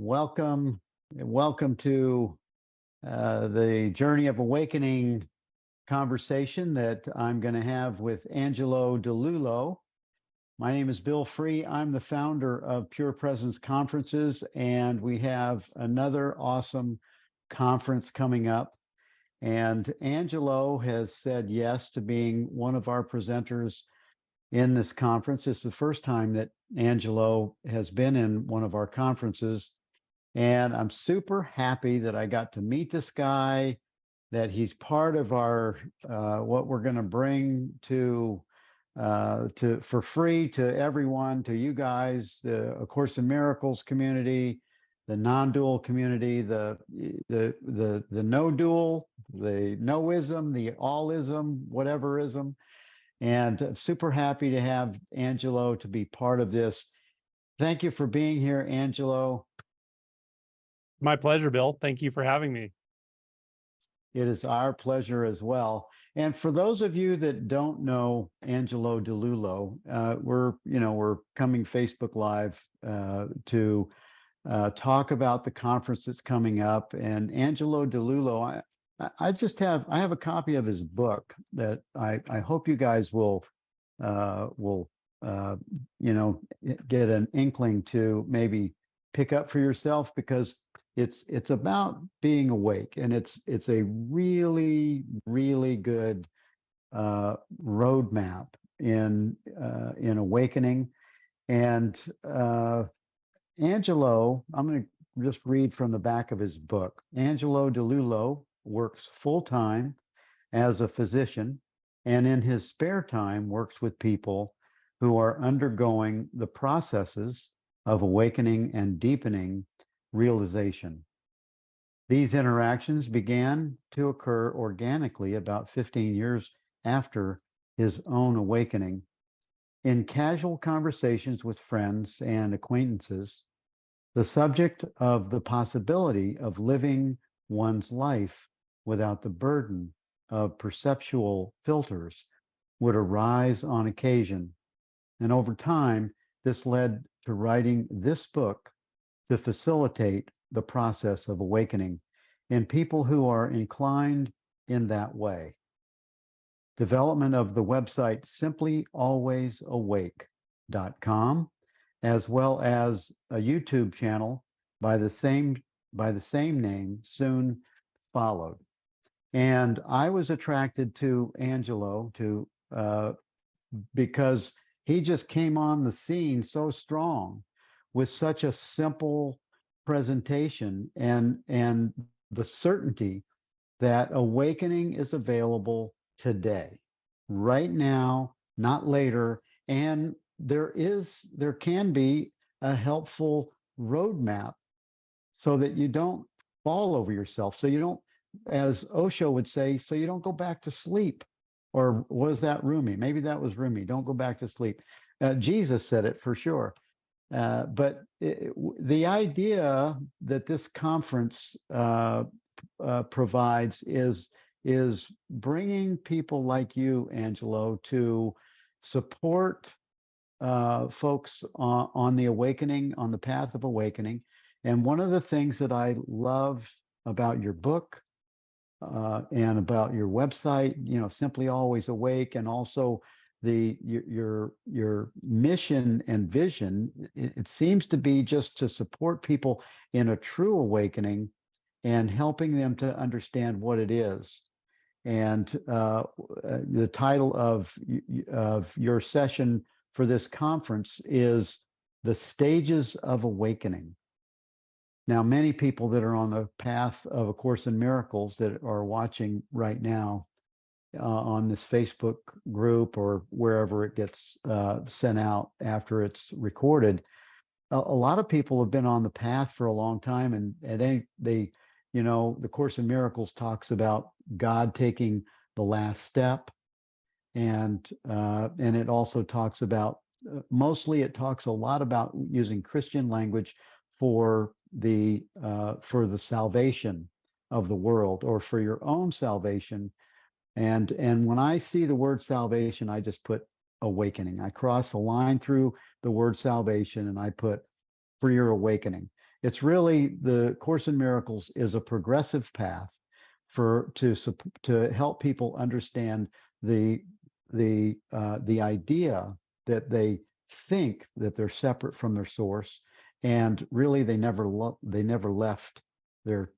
Welcome, welcome to the Journey of Awakening conversation that I'm going to have with Angelo Dilullo. My name is Bill Free. I'm the founder of Pure Presence Conferences, and we have another awesome conference coming up. And Angelo has said yes to being one of our presenters in this conference. It's the first time that Angelo has been in one of our conferences. And I'm super happy that I got to meet this guy, that he's part of our what we're going to bring to for free to everyone, to you guys, the A Course in Miracles community, the non-dual community, the no dual, the noism, the allism, whateverism. And I'm super happy to have Angelo to be part of this. Thank you for being here, Angelo. My pleasure, Bill. Thank you for having me. It is our pleasure as well. And for those of you that don't know Angelo Dilullo, we're coming Facebook Live to talk about the conference that's coming up. And Angelo Dilullo, I have a copy of his book that I hope you guys will get an inkling to maybe pick up for yourself, because it's about being awake, and it's a really, really good roadmap in awakening. And Angelo, I'm going to just read from the back of his book. Angelo Dilullo works full-time as a physician, and in his spare time works with people who are undergoing the processes of awakening and deepening realization. These interactions began to occur organically about 15 years after his own awakening. In casual conversations with friends and acquaintances, the subject of the possibility of living one's life without the burden of perceptual filters would arise on occasion. And over time, this led to writing this book to facilitate the process of awakening in people who are inclined in that way. Development of the website simplyalwaysawake.com, as well as a YouTube channel by the same name, soon followed. And I was attracted to Angelo because he just came on the scene so strong, with such a simple presentation, and the certainty that awakening is available today, right now, not later. And there can be a helpful roadmap so that you don't fall over yourself, so you don't, as Osho would say, so you don't go back to sleep. Or was that Rumi? Maybe that was Rumi. Don't go back to sleep. Jesus said it for sure. But the idea that this conference provides is bringing people like you, Angelo, to support folks on the awakening, on the path of awakening. And one of the things that I love about your book and about your website, Simply Always Awake, and also your mission and vision, it seems to be just to support people in a true awakening and helping them to understand what it is. And the title of your session for this conference is The Stages of Awakening. Now, many people that are on the path of A Course in Miracles that are watching right now on this Facebook group or wherever it gets sent out after it's recorded, a lot of people have been on the path for a long time, and they the Course in Miracles talks about God taking the last step, and it also talks about mostly it talks a lot about using Christian language for the salvation of the world, or for your own salvation. And when I see the word salvation, I just put awakening. I cross a line through the word salvation and I put for your awakening. It's really, the Course in Miracles is a progressive path to help people understand the the idea that they think that they're separate from their source, and really they never left their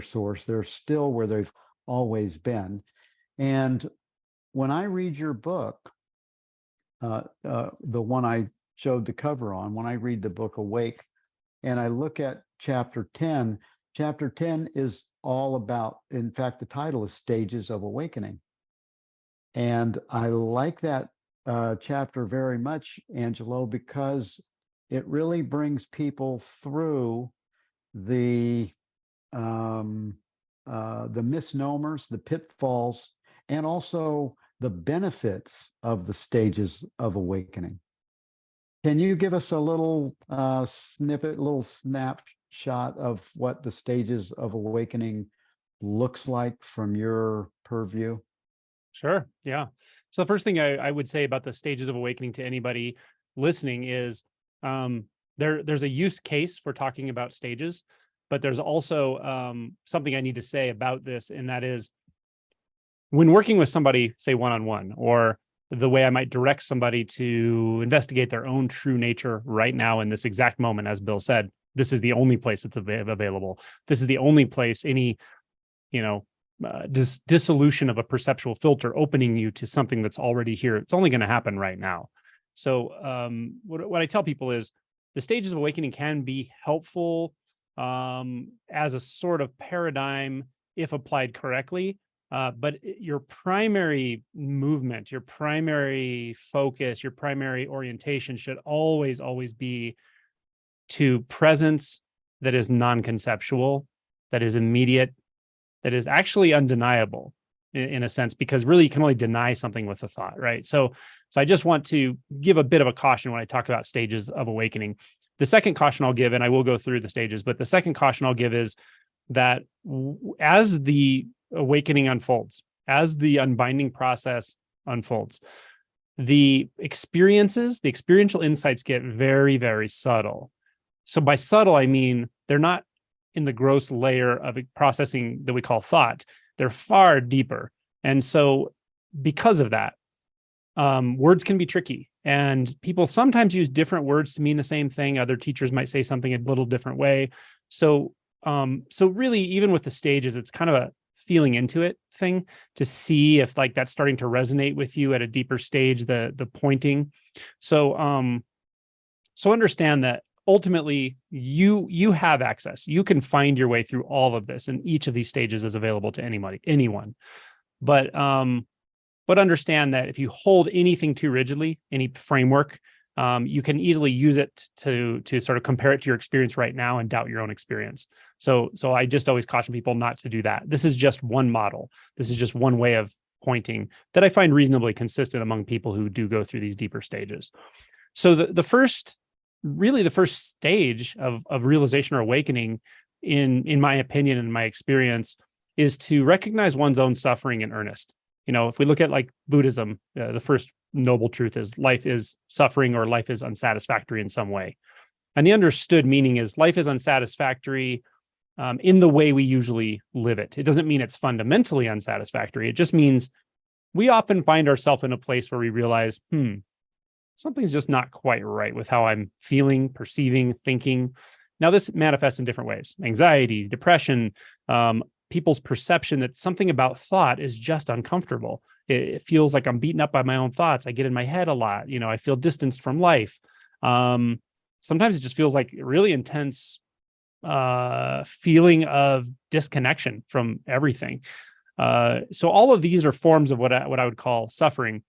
source. They're still where they've always been. And when I read your book, the one I showed the cover on, when I read the book Awake, and I look at chapter 10, chapter 10 is all about, in fact, the title is Stages of Awakening. And I like that chapter very much, Angelo, because it really brings people through the the misnomers, the pitfalls, and also the benefits of the stages of awakening. Can you give us a little snippet, little snapshot of what the stages of awakening looks like from your purview? Sure. Yeah. So the first thing I would say about the stages of awakening to anybody listening is there's a use case for talking about stages, but there's also something I need to say about this, and that is when working with somebody, say one-on-one, or the way I might direct somebody to investigate their own true nature right now in this exact moment, as Bill said, this is the only place it's available. This is the only place any, dissolution of a perceptual filter opening you to something that's already here. It's only going to happen right now. So what I tell people is the stages of awakening can be helpful as a sort of paradigm if applied correctly. But your primary movement, your primary focus, your primary orientation should always be to presence that is non-conceptual, that is immediate, that is actually undeniable in a sense, because really you can only deny something with a thought, right? So I just want to give a bit of a caution when I talk about stages of awakening. The second caution I'll give, and I will go through the stages, but the second caution I'll give is that as the awakening unfolds, as the unbinding process unfolds, the experiences, the experiential insights get very, very subtle. So by subtle, I mean they're not in the gross layer of processing that we call thought. They're far deeper. And so because of that, words can be tricky. And people sometimes use different words to mean the same thing. Other teachers might say something a little different way. So really, even with the stages, it's kind of a feeling into it thing to see if like that's starting to resonate with you at a deeper stage, the pointing. So understand that ultimately you have access. You can find your way through all of this, and each of these stages is available to anyone. But understand that if you hold anything too rigidly, any framework, you can easily use it to sort of compare it to your experience right now and doubt your own experience. So I just always caution people not to do that. This is just one model. This is just one way of pointing that I find reasonably consistent among people who do go through these deeper stages. So the first stage of realization or awakening, in my opinion and my experience, is to recognize one's own suffering in earnest. If we look at like Buddhism, the first noble truth is life is suffering, or life is unsatisfactory in some way. And the understood meaning is life is unsatisfactory in the way we usually live it. It doesn't mean it's fundamentally unsatisfactory. It just means we often find ourselves in a place where we realize, something's just not quite right with how I'm feeling, perceiving, thinking. Now, this manifests in different ways: anxiety, depression, people's perception that something about thought is just uncomfortable. It feels like I'm beaten up by my own thoughts. I get in my head a lot. I feel distanced from life. Sometimes it just feels like a really intense feeling of disconnection from everything. So all of these are forms of what I would call suffering.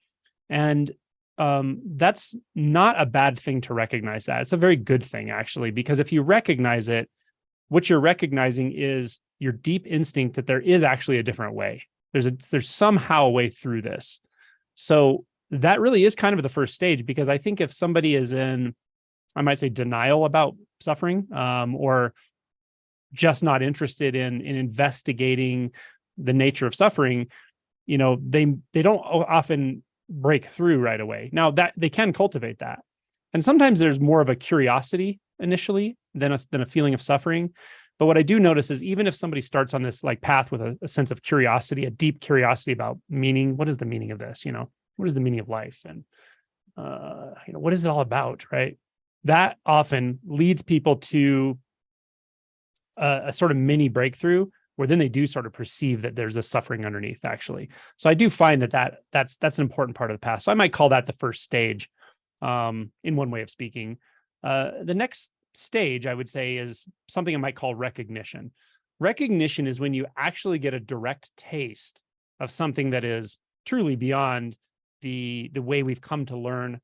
And that's not a bad thing to recognize that. It's a very good thing, actually, because if you recognize it, what you're recognizing is your deep instinct that there is actually a different way. There's somehow a way through this. So that really is kind of the first stage, because I think if somebody is in, I might say, denial about suffering, or just not interested in investigating the nature of suffering, they don't often break through right away. Now, that they can cultivate that. And sometimes there's more of a curiosity initially than a feeling of suffering. But what I do notice is even if somebody starts on this like path with a sense of curiosity, a deep curiosity about meaning, what is the meaning of this? What is the meaning of life? And, what is it all about? Right. That often leads people to a sort of mini breakthrough where then they do sort of perceive that there's a suffering underneath actually. So I do find that's an important part of the path. So I might call that the first stage, in one way of speaking. The next stage, I would say, is something I might call recognition. Recognition is when you actually get a direct taste of something that is truly beyond the way we've come to learn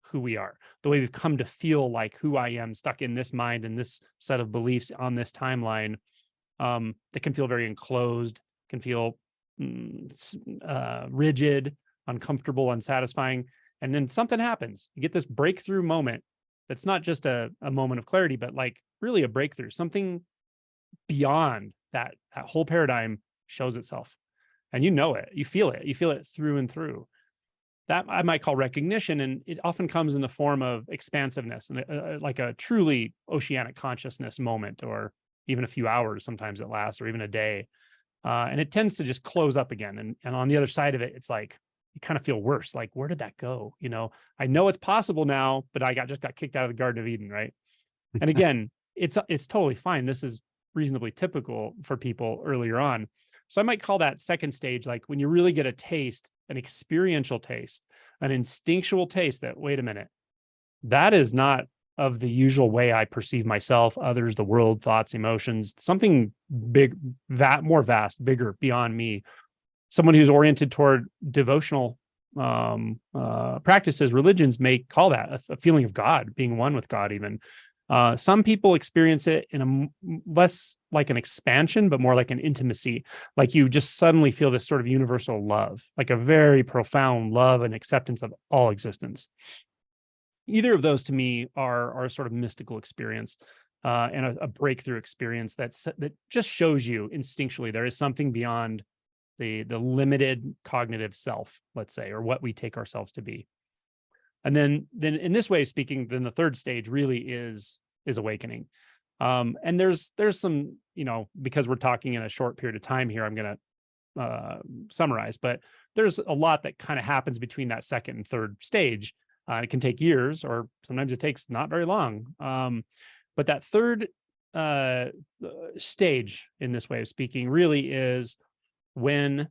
who we are, the way we've come to feel like who I am stuck in this mind and this set of beliefs on this timeline, that can feel very enclosed, can feel rigid, uncomfortable, unsatisfying. And then something happens. You get this breakthrough moment that's not just a moment of clarity, but like really a breakthrough. Something beyond that whole paradigm shows itself. And you know it, you feel it through and through. That I might call recognition. And it often comes in the form of expansiveness and like a truly oceanic consciousness moment, or even a few hours, sometimes it lasts, or even a day. And it tends to just close up again. And on the other side of it, it's like, you kind of feel worse. Like, where did that go? I know it's possible now, but I just got kicked out of the Garden of Eden. Right. And again, it's totally fine. This is reasonably typical for people earlier on. So I might call that second stage, like when you really get a taste, an experiential taste, an instinctual taste that, wait a minute, that is not of the usual way I perceive myself, others, the world, thoughts, emotions, something big, more vast, bigger, beyond me. Someone who's oriented toward devotional practices, religions may call that a feeling of God, being one with God even. Some people experience it in a less like an expansion, but more like an intimacy. Like you just suddenly feel this sort of universal love, like a very profound love and acceptance of all existence. Either of those to me are a sort of mystical experience, and a breakthrough experience that just shows you instinctually there is something beyond the limited cognitive self, let's say, or what we take ourselves to be. And then in this way of speaking, then the third stage really is awakening. And there's some, because we're talking in a short period of time here, I'm going to summarize, but there's a lot that kind of happens between that second and third stage. It can take years, or sometimes it takes not very long. But that third stage, in this way of speaking, really is when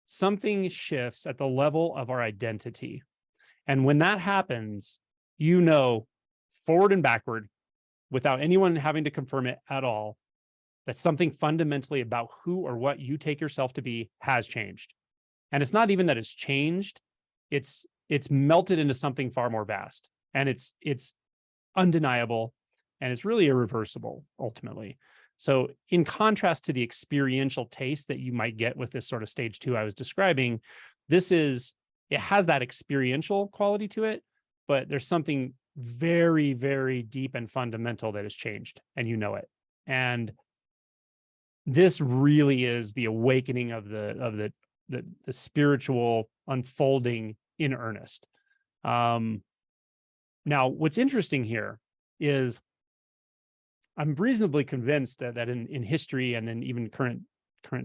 something shifts at the level of our identity. And when that happens, forward and backward, without anyone having to confirm it at all, that something fundamentally about who or what you take yourself to be has changed. And it's not even that it's changed, it's melted into something far more vast. And it's undeniable, and it's really irreversible, ultimately. So in contrast to the experiential taste that you might get with this sort of stage 2 I was describing, it has that experiential quality to it, but there's something very, very deep and fundamental that has changed, and you know it. And this really is the awakening of the spiritual unfolding in earnest. Now, what's interesting here is I'm reasonably convinced that in history and in even current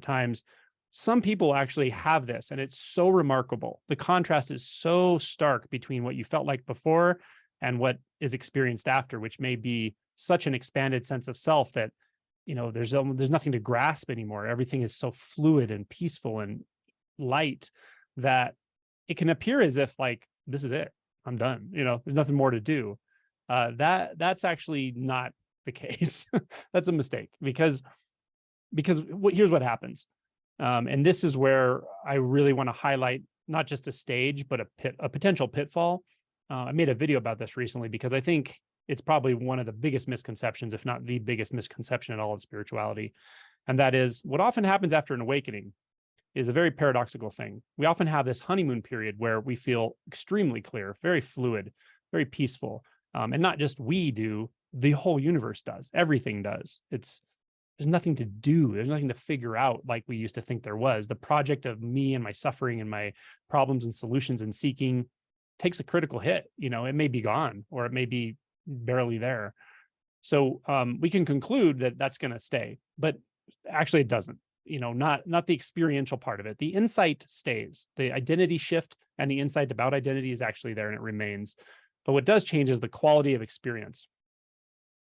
times, some people actually have this, and it's so remarkable. The contrast is so stark between what you felt like before and what is experienced after, which may be such an expanded sense of self that, there's nothing to grasp anymore. Everything is so fluid and peaceful and light that it can appear as if like, this is it, I'm done. There's nothing more to do. That's actually not the case. That's a mistake, because here's what happens. And this is where I really want to highlight not just a stage, but a potential pitfall. I made a video about this recently because I think it's probably one of the biggest misconceptions, if not the biggest misconception in all of spirituality. And that is, what often happens after an awakening is a very paradoxical thing. We often have this honeymoon period where we feel extremely clear, very fluid, very peaceful. And not just we do, the whole universe does. Everything does. There's nothing to do. There's nothing to figure out like we used to think there was. The project of me and my suffering and my problems and solutions and seeking takes a critical hit. It may be gone, or it may be barely there. So we can conclude that that's going to stay, but actually it doesn't. Not the experiential part of it. The insight stays. The identity shift and the insight about identity is actually there and it remains. But what does change is the quality of experience.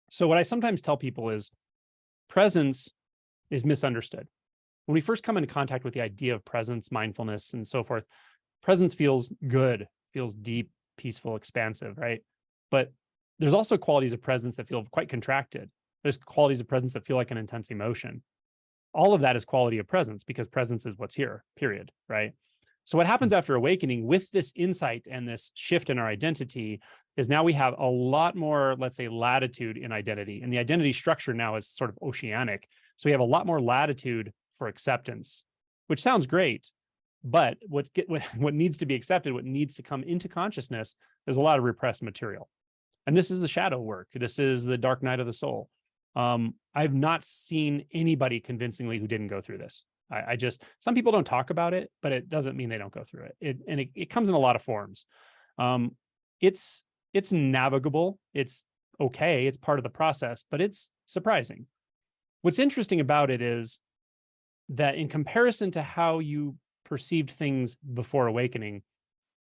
So what I sometimes tell people is presence is misunderstood. When we first come into contact with the idea of presence, mindfulness, and so forth, presence feels good, feels deep, peaceful, expansive, right? But there's also qualities of presence that feel quite contracted. There's qualities of presence that feel like an intense emotion. All of that is quality of presence because presence is what's here, period, right? So what happens after awakening with this insight and this shift in our identity is now we have a lot more, let's say, latitude in identity. And the identity structure now is sort of oceanic. So we have a lot more latitude for acceptance, which sounds great. But what needs to be accepted, what needs to come into consciousness is a lot of repressed material. And this is the shadow work. This is the dark night of the soul. I've not seen anybody convincingly who didn't go through this. I just, some people don't talk about it, but it doesn't mean they don't go through it. It comes in a lot of forms. It's navigable. It's okay. It's part of the process, but it's surprising. What's interesting about it is that in comparison to how you perceived things before awakening,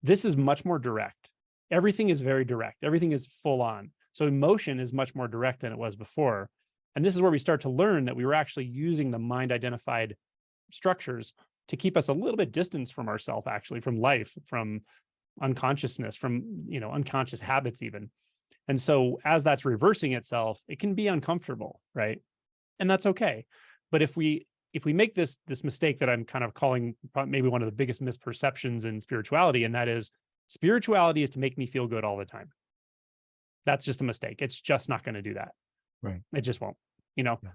this is much more direct. Everything is very direct. Everything is full on. So emotion is much more direct than it was before. And this is where we start to learn that we were actually using the mind identified structures to keep us a little bit distanced from ourselves, actually, from life, from unconsciousness, from unconscious habits even. And so as that's reversing itself, it can be uncomfortable, right? And that's okay. But if we make this mistake that I'm kind of calling maybe one of the biggest misperceptions in spirituality, and that is spirituality is to make me feel good all the time. That's just a mistake. It's just not going to do that. Right. It just won't.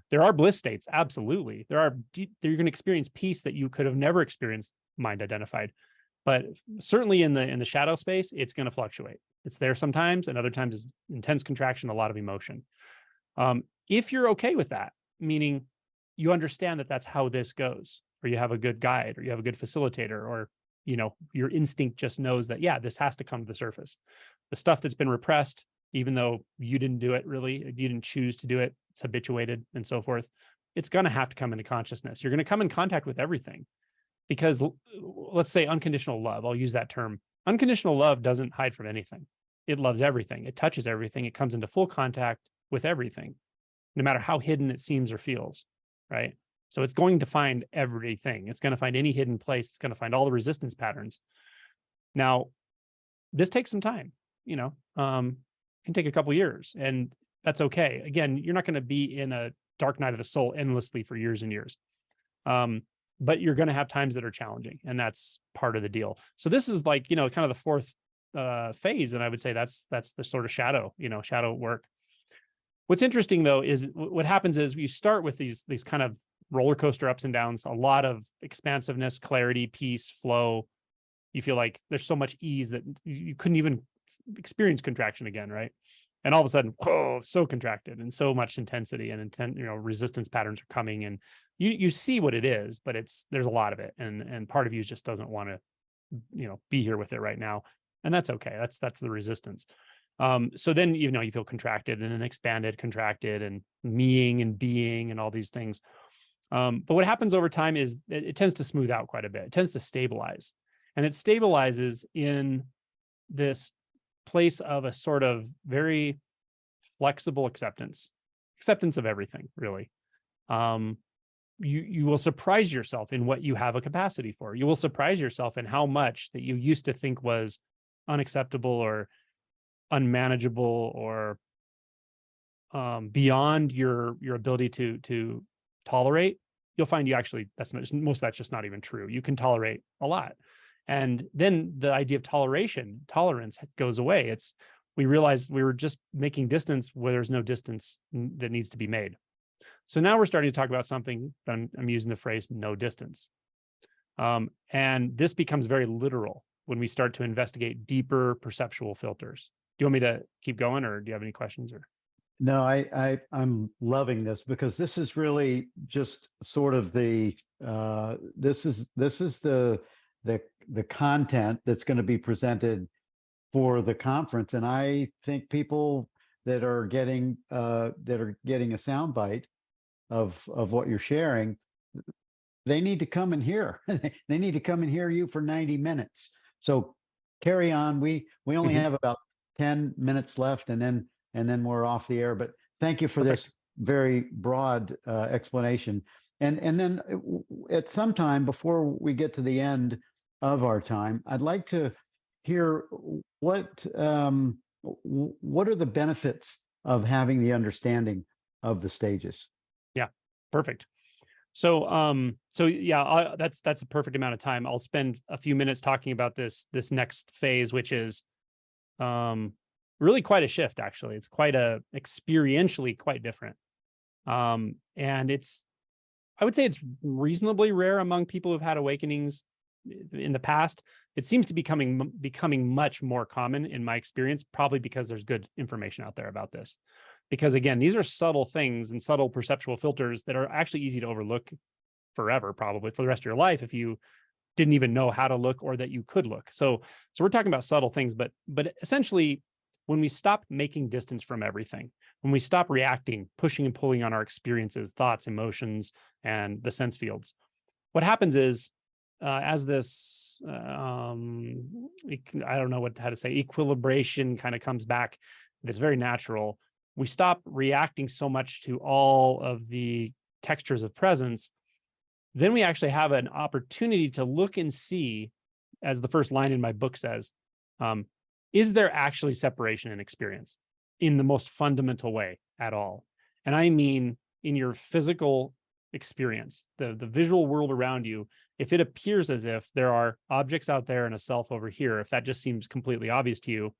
There are bliss states. Absolutely. You're going to experience peace that you could have never experienced mind identified. But certainly in the shadow space, it's going to fluctuate. It's there sometimes, and other times is intense contraction, a lot of emotion. If you're okay with that, meaning you understand that that's how this goes, or you have a good guide, or you have a good facilitator, or your instinct just knows that, yeah, this has to come to the surface. The stuff that's been repressed, even though you didn't do it really, you didn't choose to do it, it's habituated and so forth, it's going to have to come into consciousness. You're going to come in contact with everything. Because let's say unconditional love, I'll use that term. Unconditional love doesn't hide from anything. It loves everything. It touches everything. It comes into full contact with everything, no matter how hidden it seems or feels, right? So it's going to find everything. It's going to find any hidden place. It's going to find all the resistance patterns. Now, this takes some time, can take a couple years, and that's okay. Again, you're not going to be in a dark night of the soul endlessly for years and years. But you're going to have times that are challenging, and that's part of the deal. So this is like, kind of the fourth phase. And I would say that's the sort of shadow work. What's interesting though, is what happens is you start with these kind of roller coaster ups and downs, a lot of expansiveness, clarity, peace, flow. You feel like there's so much ease that you couldn't even experience contraction again, right? And all of a sudden, whoa, so contracted and so much intensity and resistance patterns are coming, and you see what it is, but there's a lot of it, and part of you just doesn't want to, be here with it right now, and that's okay. That's the resistance. So then you feel contracted and then expanded, contracted, and meing and being and all these things. But what happens over time is it tends to smooth out quite a bit. It tends to stabilize, and it stabilizes in this place of a sort of very flexible acceptance of everything, really. You will surprise yourself in what you have a capacity for. You will surprise yourself in how much that you used to think was unacceptable or unmanageable or beyond your ability to tolerate. You'll find most of that's just not even true. You can tolerate a lot. And then the idea of tolerance goes away. We realized we were just making distance where there's no distance that needs to be made. So now we're starting to talk about something, I'm using the phrase no distance. And this becomes very literal when we start to investigate deeper perceptual filters. Do you want me to keep going, or do you have any questions? Or No, I'm loving this, because this is really just sort of the the content that's going to be presented for the conference. And I think people that are getting a soundbite of what you're sharing, they need to come and hear. They need to come and hear you for 90 minutes. So carry on. We only Mhm. have about 10 minutes left, and then we're off the air. But thank you for Perfect. this very broad explanation. And then at some time before we get to the end of our time, I'd like to hear what are the benefits of having the understanding of the stages. Yeah, perfect. So, so yeah, that's a perfect amount of time. I'll spend a few minutes talking about this next phase, which is really quite a shift. Actually, it's quite a experientially quite different. And I would say it's reasonably rare among people who've had awakenings in the past. It seems to be becoming much more common in my experience, probably because there's good information out there about this. Because again, these are subtle things and subtle perceptual filters that are actually easy to overlook forever, probably for the rest of your life, if you didn't even know how to look or that you could look. So we're talking about subtle things, but essentially, when we stop making distance from everything, when we stop reacting, pushing and pulling on our experiences, thoughts, emotions, and the sense fields, what happens is as this I don't know how to say, equilibration kind of comes back, that's very natural. We stop reacting so much to all of the textures of presence. Then we actually have an opportunity to look and see, as the first line in my book says, is there actually separation in experience in the most fundamental way at all? And I mean, in your physical experience, the visual world around you, if it appears as if there are objects out there and a self over here, if that just seems completely obvious to you,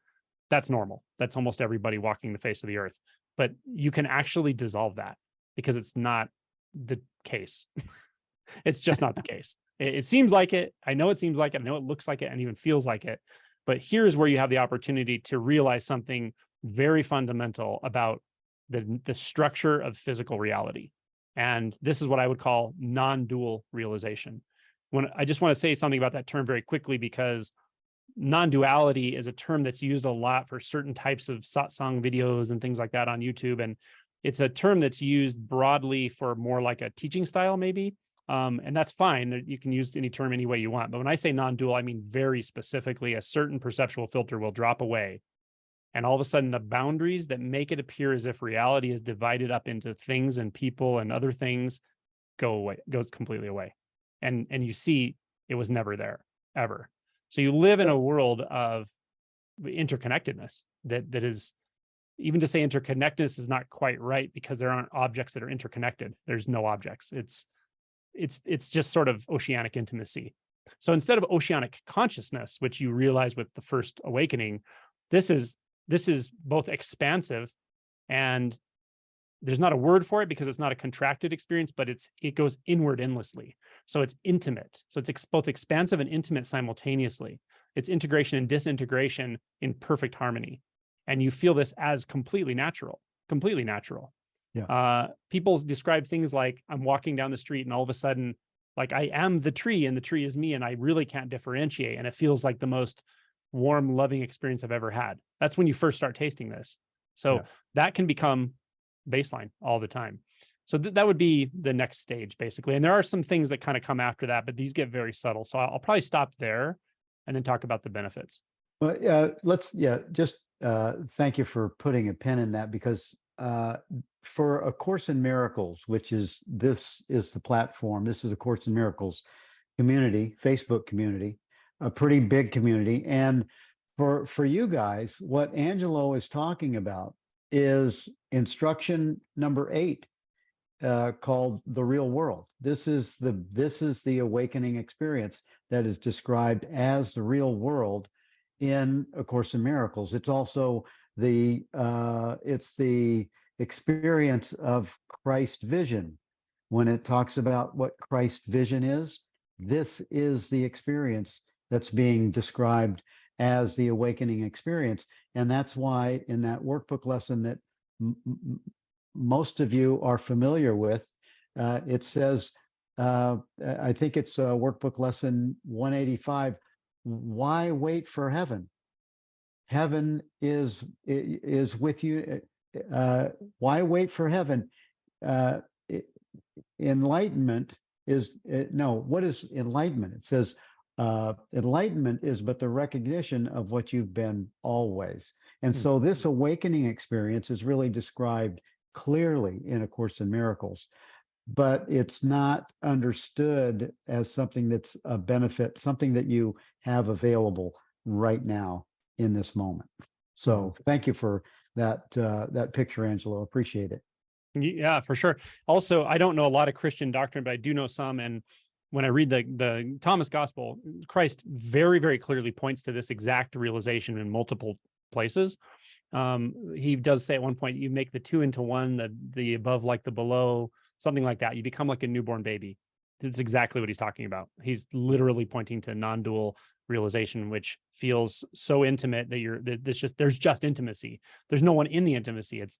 that's normal. That's almost everybody walking the face of the earth. But you can actually dissolve that because it's not the case. It's just not the case. It seems like it. I know it seems like it. I know it looks like it and even feels like it. But here's where you have the opportunity to realize something very fundamental about the structure of physical reality. And this is what I would call non-dual realization. When I just want to say something about that term very quickly, because non-duality is a term that's used a lot for certain types of satsang videos and things like that on YouTube. And it's a term that's used broadly for more like a teaching style, maybe. And that's fine. You can use any term any way you want. But when I say non-dual, I mean very specifically a certain perceptual filter will drop away. And all of a sudden, the boundaries that make it appear as if reality is divided up into things and people and other things goes completely away. And you see it was never there, ever. So you live in a world of interconnectedness that is, even to say interconnectedness is not quite right, because there aren't objects that are interconnected. There's no objects. It's just sort of oceanic intimacy. So instead of oceanic consciousness, which you realize with the first awakening, this is both expansive, and there's not a word for it because it's not a contracted experience, but it goes inward endlessly. So it's intimate. So it's both expansive and intimate simultaneously. It's integration and disintegration in perfect harmony. And you feel this as completely natural, completely natural. Yeah. People describe things like, I'm walking down the street and all of a sudden, like, I am the tree and the tree is me, and I really can't differentiate. And it feels like the most warm, loving experience I've ever had. That's when you first start tasting this. So that can become baseline all the time. So that would be the next stage, basically. And there are some things that kind of come after that, but these get very subtle. So I'll probably stop there and then talk about the benefits. Well, thank you for putting a pin in that, because for A Course in Miracles, this is the platform. This is A Course in Miracles community, Facebook community, a pretty big community. And for you guys, what Angelo is talking about is instruction number 8, called the real world. This is the awakening experience that is described as the real world in A Course in Miracles. It's also the experience of Christ vision. When it talks about what Christ vision is, this is the experience that's being described as the awakening experience. And that's why in that workbook lesson that most of you are familiar with, it says, I think it's workbook lesson 185, why wait for heaven? Heaven is with you. why wait for heaven? Uh, it- Enlightenment is no. What is enlightenment? It says enlightenment is but the recognition of what you've been always. And Hmm. so this awakening experience is really described clearly in A Course in Miracles, but it's not understood as something that's a benefit, something that you have available right now in this moment. So thank you for that picture, Angelo. Appreciate it. Yeah, for sure. Also, I don't know a lot of Christian doctrine, but I do know some. And when I read the Thomas Gospel, Christ very, very clearly points to this exact realization in multiple places. He does say at one point, you make the two into one, the above like the below, something like that. You become like a newborn baby. That's exactly what he's talking about. He's literally pointing to non-dual realization, which feels so intimate that there's just intimacy. There's no one in the intimacy. It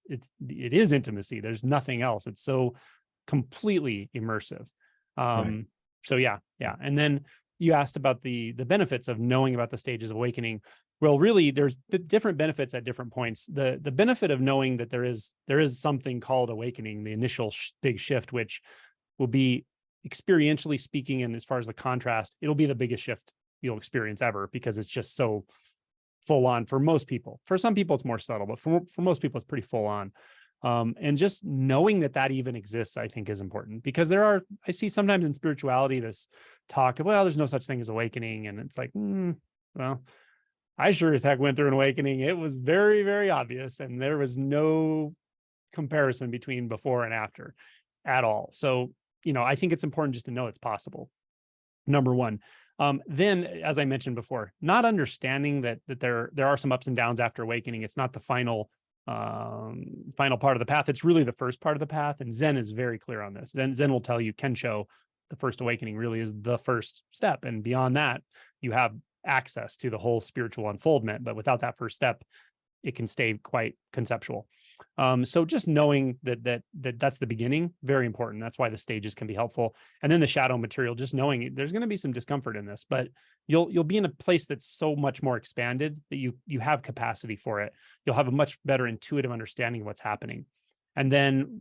is intimacy. There's nothing else. It's so completely immersive. Right. So yeah. And then you asked about the benefits of knowing about the stages of awakening. Well, really, there's different benefits at different points. The benefit of knowing that there is something called awakening, the initial big shift, which will be experientially speaking, and as far as the contrast, it'll be the biggest shift you'll experience ever, because it's just so full on for most people. For some people, it's more subtle, but for most people, it's pretty full on. And just knowing that even exists, I think, is important, because I see sometimes in spirituality this talk of, well, there's no such thing as awakening. And it's like, well, I sure as heck went through an awakening. It was very, very obvious. And there was no comparison between before and after at all. So, I think it's important just to know it's possible. Number one. Then, as I mentioned before, not understanding that there are some ups and downs after awakening. It's not the final part of the path. It's really the first part of the path. And Zen is very clear on this. Zen will tell you, Kensho, the first awakening really is the first step. And beyond that, you have access to the whole spiritual unfoldment. But without that first step, it can stay quite conceptual. So just knowing that's the beginning, very important. That's why the stages can be helpful. And then the shadow material, just knowing there's going to be some discomfort in this, but you'll be in a place that's so much more expanded that you have capacity for it. You'll have a much better intuitive understanding of what's happening. And then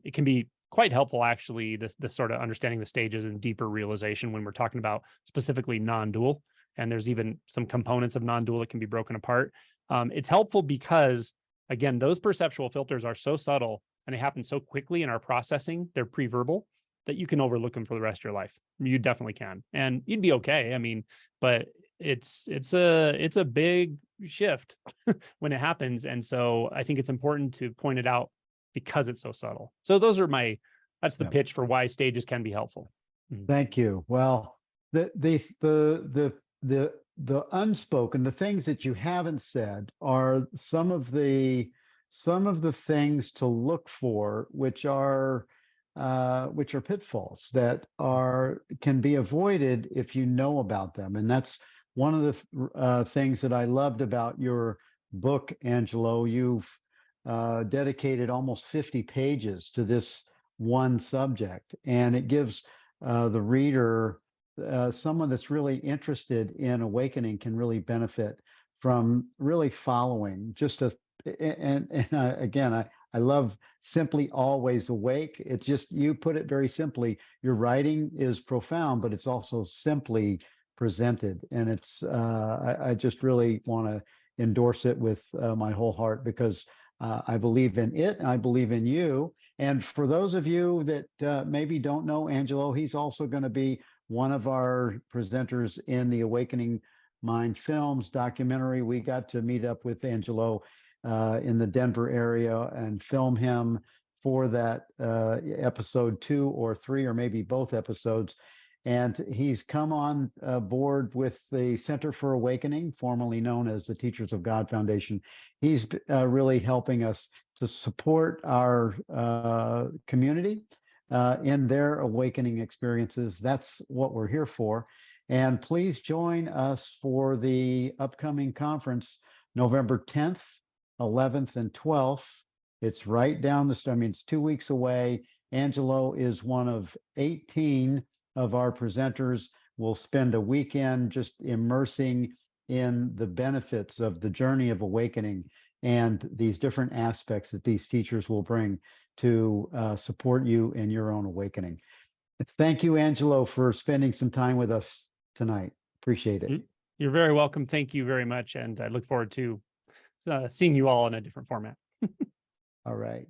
it can be quite helpful, actually, this sort of understanding the stages and deeper realization when we're talking about specifically non-dual. And there's even some components of non-dual that can be broken apart. It's helpful because, again, those perceptual filters are so subtle and they happen so quickly in our processing. They're pre-verbal that you can overlook them for the rest of your life. You definitely can, and you'd be okay. I mean, but it's a big shift when it happens, and so I think it's important to point it out because it's so subtle. So that's the Yeah. pitch for why stages can be helpful. Thank you. Well, the unspoken, the things that you haven't said, are some of the things to look for, which are pitfalls that can be avoided if you know about them. And that's one of the things that I loved about your book, Angelo. You've dedicated almost 50 pages to this one subject, and it gives the reader, someone that's really interested in awakening, can really benefit from really following just a again, I love simply always awake. It's just, you put it very simply. Your writing is profound, but it's also simply presented, and it's I just really want to endorse it with my whole heart, because I believe in it and I believe in you. And for those of you that maybe don't know Angelo, he's also going to be one of our presenters in the Awakening Mind Films documentary. We got to meet up with Angelo in the Denver area and film him for that episode 2 or 3, or maybe both episodes. And he's come on board with the Center for Awakening, formerly known as the Teachers of God Foundation. He's really helping us to support our community in their awakening experiences. That's what we're here for. And please join us for the upcoming conference, November 10th, 11th, and 12th. It's right down the street. I mean, it's 2 weeks away. Angelo is one of 18 of our presenters. We'll spend a weekend just immersing in the benefits of the journey of awakening. and these different aspects that these teachers will bring to support you in your own awakening. Thank you, Angelo, for spending some time with us tonight. Appreciate it. You're very welcome. Thank you very much. And I look forward to seeing you all in a different format. All right.